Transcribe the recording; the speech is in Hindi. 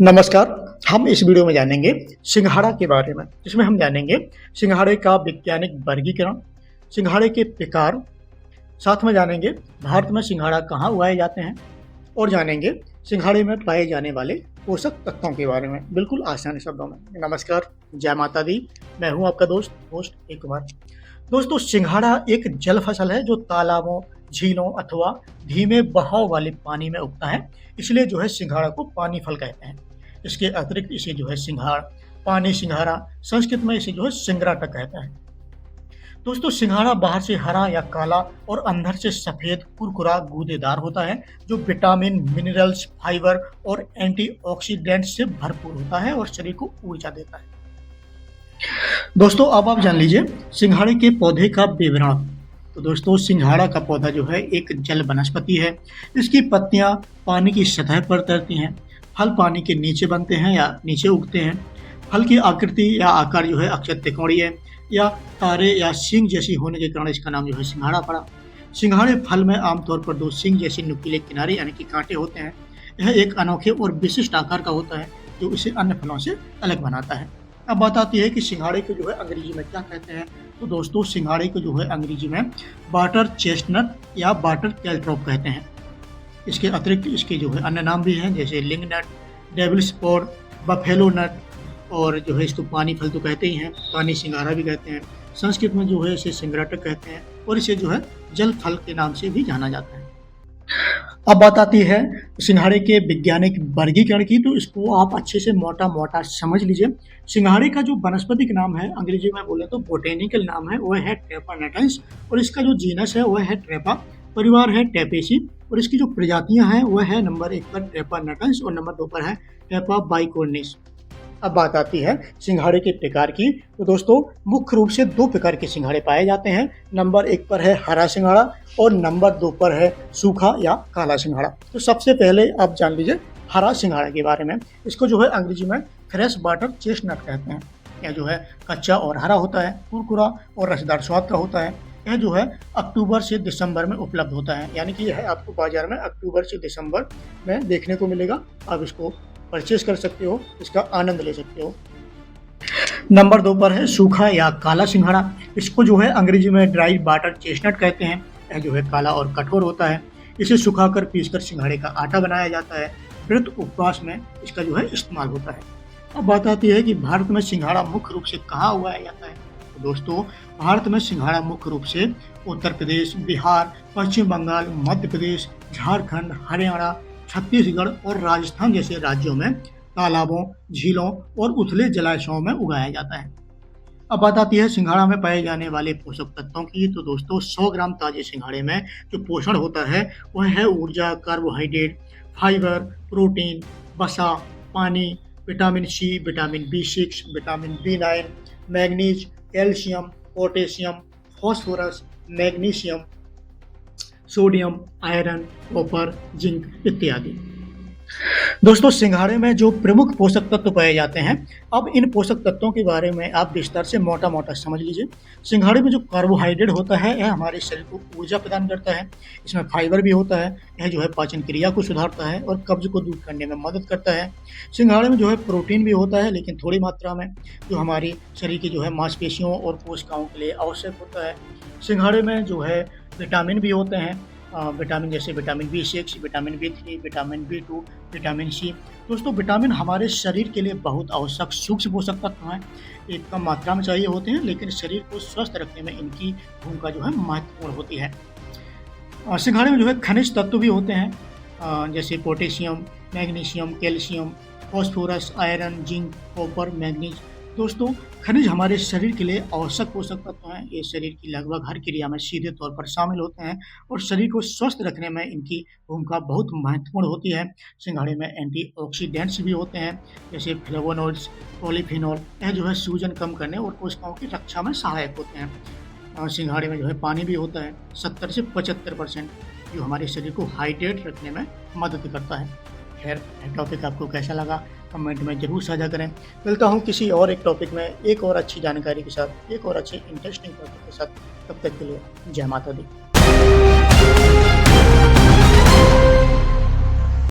नमस्कार। हम इस वीडियो में जानेंगे सिंघाड़ा के बारे में, जिसमें हम जानेंगे सिंघाड़े का वैज्ञानिक वर्गीकरण, सिंघाड़े के प्रकार, साथ में जानेंगे भारत में सिंघाड़ा कहाँ उगाए जाते हैं और जानेंगे सिंघाड़े में पाए जाने वाले पोषक तत्वों के बारे में, बिल्कुल आसान शब्दों में। नमस्कार, जय माता दी। मैं हूँ आपका दोस्त ए कुमार। दोस्तों, सिंघाड़ा एक जल फसल है जो तालाबों, झीलों अथवा धीमे बहाव वाले पानी में उगता है, इसलिए जो है सिंघाड़ा को पानी फल कहते हैं। इसके अतिरिक्त इसे जो है सिंघाड़, पानी सिंघाड़ा, संस्कृत में इसे जो है सिंगराटा कहता है। दोस्तों, सिंघाड़ा बाहर से हरा या काला और अंदर से सफेद कुरकुरा गूदेदार होता है, जो विटामिन, मिनरल्स, फाइबर और एंटीऑक्सीडेंट से भरपूर होता है और शरीर को ऊर्जा देता है। दोस्तों, अब आप जान लीजिए सिंघाड़े के पौधे का विवरण। तो दोस्तों, सिंघाड़ा का पौधा जो है एक जल वनस्पति है। इसकी पत्तियां पानी की सतह पर तैरती हैं। फल पानी के नीचे बनते हैं या नीचे उगते हैं। फल की आकृति या आकार जो है अक्सर त्रिकोणीय या तारे या सींग जैसी होने के कारण इसका नाम जो है सिंघाड़ा पड़ा। सिंघाड़े फल में आमतौर पर दो सींग जैसे नुकीले किनारे यानी कि कांटे होते हैं। यह एक अनोखे और विशिष्ट आकार का होता है, जो इसे अन्य फलों से अलग बनाता है। अब बात आती है कि सिंघाड़े को जो है अंग्रेजी में क्या कहते हैं। तो दोस्तों, सिंघाड़े को जो है अंग्रेजी में वाटर चेस्टनट या वाटर कैलट्रॉप कहते हैं। इसके अतिरिक्त इसके जो है अन्य नाम भी हैं, जैसे लिंग नट, डेविल्स पॉड, बफेलो नट, और जो है इसको पानी फल तो कहते ही हैं, पानी सिंघाड़ा भी कहते हैं। संस्कृत में जो है इसे सिंगराटक कहते हैं और इसे जो है जल फल के नाम से भी जाना जाता है। अब बात आती है सिंघाड़े के वैज्ञानिक वर्गीकरण की, तो इसको आप अच्छे से मोटा मोटा समझ लीजिए। सिंघाड़े का जो वनस्पतिक नाम है, अंग्रेजी में बोले तो बोटेनिकल नाम है, वह है ट्रेपा नटन्स, और इसका जो जीनस है वह है ट्रेपा, परिवार है टेपेसी, और इसकी जो प्रजातियां हैं वह है नंबर 1 पर ट्रेपा नटन्स और नंबर 2 पर है ट्रेपा बाइकोर्निस। अब बात आती है सिंघाड़े के प्रकार की, तो दोस्तों मुख्य रूप से 2 प्रकार के सिंघाड़े पाए जाते हैं। नंबर 1 पर है हरा सिंघाड़ा और नंबर 2 पर है सूखा या काला सिंघाड़ा। तो सबसे पहले आप जान लीजिए हरा सिंघाड़ा के बारे में। इसको जो है अंग्रेजी में फ्रेश वाटर चेस्टनट कहते हैं। यह जो है कच्चा और हरा होता है, कुरकुरा और रसदार स्वाद का होता है। यह जो है अक्टूबर से दिसंबर में उपलब्ध होता है, यानी कि यह आपको बाजार में अक्टूबर से दिसंबर में देखने को मिलेगा। आप इसको परचेज कर सकते हो, इसका आनंद ले सकते हो। नंबर 2 पर है सूखा या काला सिंघाड़ा। इसको जो है अंग्रेजी में ड्राई वाटर चेस्टनट कहते हैं। यह जो है काला और कठोर होता है। इसे सुखाकर पीसकर सिंघाड़े का आटा बनाया जाता है। व्रत उपवास में इसका जो है इस्तेमाल होता है। अब बात आती है कि भारत में सिंघाड़ा मुख्य रूप से कहाँ उगाया जाता है। तो दोस्तों, भारत में सिंघाड़ा मुख्य रूप से उत्तर प्रदेश, बिहार, पश्चिम बंगाल, मध्य प्रदेश, झारखंड, हरियाणा, छत्तीसगढ़ और राजस्थान जैसे राज्यों में तालाबों, झीलों और उथले जलाशयों में उगाया जाता है। अब बात आती है सिंघाड़ा में पाए जाने वाले पोषक तत्वों की। तो दोस्तों, 100 ग्राम ताजे सिंघाड़े में जो पोषण होता है वह है ऊर्जा, कार्बोहाइड्रेट, फाइबर, प्रोटीन, वसा, पानी, vitamin C, vitamin B6, vitamin B9, manganese, calcium, potassium, phosphorus, magnesium, sodium, iron, copper, zinc इत्यादि। दोस्तों, सिंघाड़े में जो प्रमुख पोषक तत्व पाए जाते हैं, अब इन पोषक तत्वों के बारे में आप विस्तार से मोटा मोटा समझ लीजिए। सिंघाड़े में जो कार्बोहाइड्रेट होता है यह हमारे शरीर को ऊर्जा प्रदान करता है। इसमें फाइबर भी होता है। यह जो है पाचन क्रिया को सुधारता है और कब्ज को दूर करने में मदद करता है। सिंघाड़े में जो है प्रोटीन भी होता है, लेकिन थोड़ी मात्रा में, जो हमारी शरीर की जो है मांसपेशियों और कोशिकाओं के लिए आवश्यक होता है। सिंघाड़े में जो है विटामिन भी होते हैं, विटामिन जैसे vitamin B6, vitamin B3, vitamin B2, vitamin C. दोस्तों, विटामिन हमारे शरीर के लिए बहुत आवश्यक सूक्ष्म पोषक तत्व हैं। एक कम मात्रा में चाहिए होते हैं, लेकिन शरीर को स्वस्थ रखने में इनकी भूमिका जो है महत्वपूर्ण होती है। सिंघाड़े में जो है खनिज तत्व भी होते हैं, जैसे potassium, magnesium, calcium, phosphorus, iron, zinc, copper, manganese. दोस्तों, खनिज हमारे शरीर के लिए आवश्यक पोषक तत्व हैं। ये शरीर की लगभग हर क्रिया में सीधे तौर पर शामिल होते हैं और शरीर को स्वस्थ रखने में इनकी भूमिका बहुत महत्वपूर्ण होती है। सिंघाड़े में एंटीऑक्सीडेंट्स भी होते हैं, जैसे फ्लेवोनोइड्स, पॉलीफिनॉल। यह जो है सूजन कम करने और कोशिकाओं की रक्षा में सहायक होते हैं। सिंघाड़े में जो है पानी भी होता है 70 से 75%, जो हमारे शरीर को हाइड्रेट रखने में मदद करता है। खैर, टॉपिक आपको कैसा लगा कमेंट में जरूर साझा करें। मिलता हूँ किसी और एक टॉपिक में, एक और अच्छी जानकारी के साथ, एक और अच्छे इंटरेस्टिंग टॉपिक के साथ। तब तक के लिए जय माता दी।